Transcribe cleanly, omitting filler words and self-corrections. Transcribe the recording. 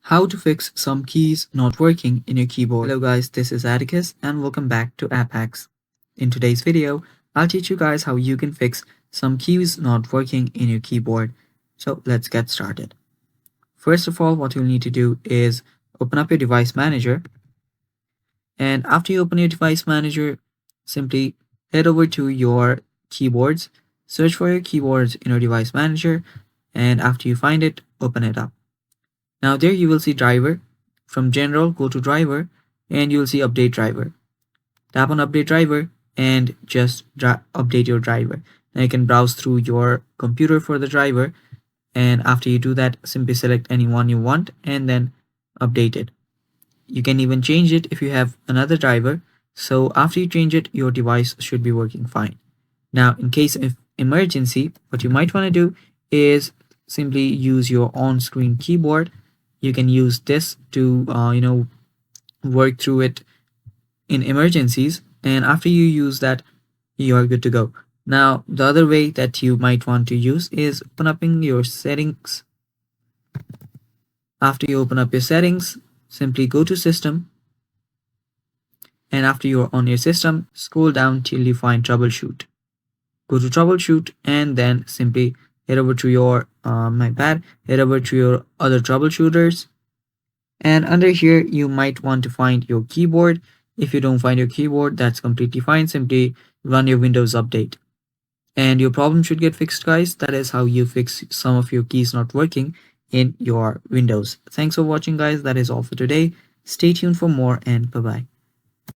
How to fix some keys not working in your keyboard. Hello guys, this is Atticus and welcome back to App Hacks. In today's video, I'll teach you guys how you can fix some keys not working in your keyboard. So let's get started. First of all, what you'll need to do is open up your device manager. And after you open your device manager, simply head over to your keyboards, search for your keyboards in your device manager, and after you find it, open it up. Now there you will see driver. From general, go to driver and you'll see update driver. Tap on update driver and just update your driver. Now you can browse through your computer for the driver, and after you do that, simply select any one you want and then update it. You can even change it if you have another driver. So after you change it, your device should be working fine. Now in case of emergency, what you might want to do is simply use your on-screen keyboard. You can use this to work through it in emergencies, and after you use that, you are good to go. Now the other way that you might want to use is open up in your settings. After you open up your settings, simply go to system, and after you're on your system, scroll down till you find troubleshoot. Go to troubleshoot and then simply head over to your head over to your other troubleshooters, and under here you might want to find your keyboard. If you don't find your keyboard, that's completely fine. Simply run your Windows update and your problem should get fixed, guys. That is how you fix some of your keys not working in your Windows. Thanks for watching, guys. That is all for today. Stay tuned for more, and bye bye.